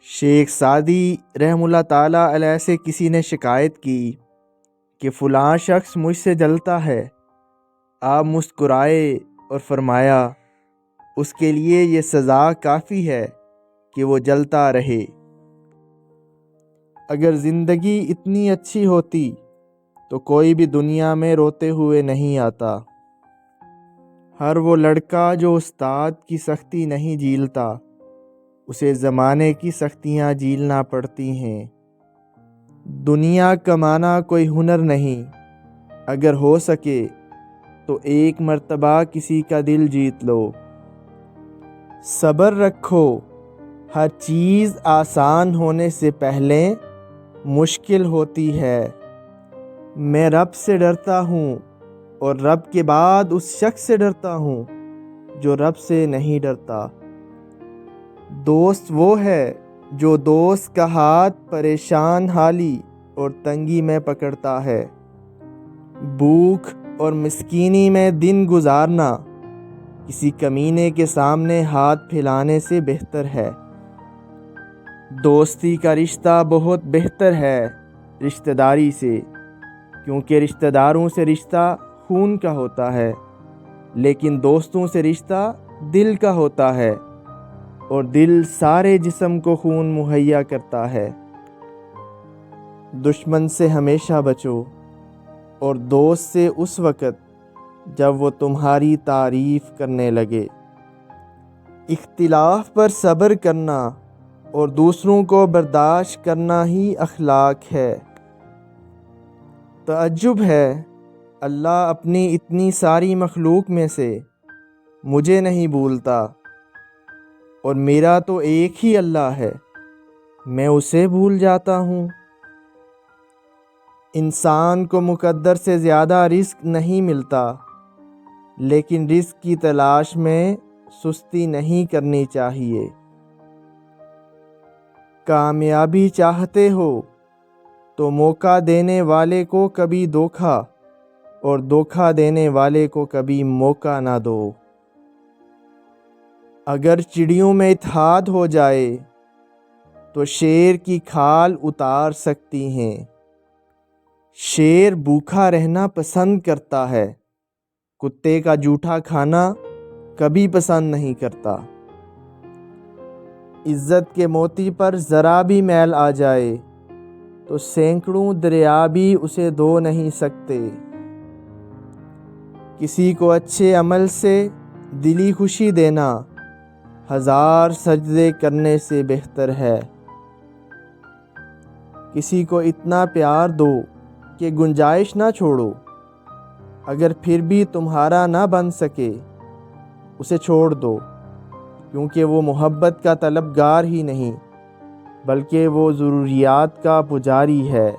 شیخ Saadi رحمہ اللہ تعالیٰ علیہ سے کسی نے شکایت کی کہ فلاں شخص مجھ سے جلتا ہے۔ آپ مسکرائے اور فرمایا اس کے لیے یہ سزا کافی ہے کہ وہ جلتا رہے۔ اگر زندگی اتنی اچھی ہوتی تو کوئی بھی دنیا میں روتے ہوئے نہیں آتا۔ ہر وہ لڑکا جو استاد کی سختی نہیں جھیلتا اسے زمانے کی سختیاں جھیلنا پڑتی ہیں۔ دنیا کمانا کوئی ہنر نہیں، اگر ہو سکے تو ایک مرتبہ کسی کا دل جیت لو۔ صبر رکھو، ہر چیز آسان ہونے سے پہلے مشکل ہوتی ہے۔ میں رب سے ڈرتا ہوں اور رب کے بعد اس شخص سے ڈرتا ہوں جو رب سے نہیں ڈرتا۔ دوست وہ ہے جو دوست کا ہاتھ پریشان حالی اور تنگی میں پکڑتا ہے۔ بھوک اور مسکینی میں دن گزارنا کسی کمینے کے سامنے ہاتھ پھیلانے سے بہتر ہے۔ دوستی کا رشتہ بہت بہتر ہے رشتہ داری سے، کیونکہ رشتہ داروں سے رشتہ خون کا ہوتا ہے، لیکن دوستوں سے رشتہ دل کا ہوتا ہے، اور دل سارے جسم کو خون مہیا کرتا ہے۔ دشمن سے ہمیشہ بچو اور دوست سے اس وقت جب وہ تمہاری تعریف کرنے لگے۔ اختلاف پر صبر کرنا اور دوسروں کو برداشت کرنا ہی اخلاق ہے۔ تعجب ہے اللہ اپنی اتنی ساری مخلوق میں سے مجھے نہیں بھولتا، اور میرا تو ایک ہی اللہ ہے، میں اسے بھول جاتا ہوں۔ انسان کو مقدر سے زیادہ رزق نہیں ملتا، لیکن رزق کی تلاش میں سستی نہیں کرنی چاہیے۔ کامیابی چاہتے ہو تو موقع دینے والے کو کبھی دھوکا اور دھوکا دینے والے کو کبھی موقع نہ دو۔ اگر چڑیوں میں اتحاد ہو جائے تو شیر کی کھال اتار سکتی ہیں۔ شیر بھوکا رہنا پسند کرتا ہے، کتے کا جوٹا کھانا کبھی پسند نہیں کرتا۔ عزت کے موتی پر ذرا بھی میل آ جائے تو سینکڑوں دریا بھی اسے دھو نہیں سکتے۔ کسی کو اچھے عمل سے دلی خوشی دینا ہزار سجدے کرنے سے بہتر ہے۔ کسی کو اتنا پیار دو کہ گنجائش نہ چھوڑو، اگر پھر بھی تمہارا نہ بن سکے اسے چھوڑ دو، کیونکہ وہ محبت کا طلبگار ہی نہیں بلکہ وہ ضروریات کا پجاری ہے۔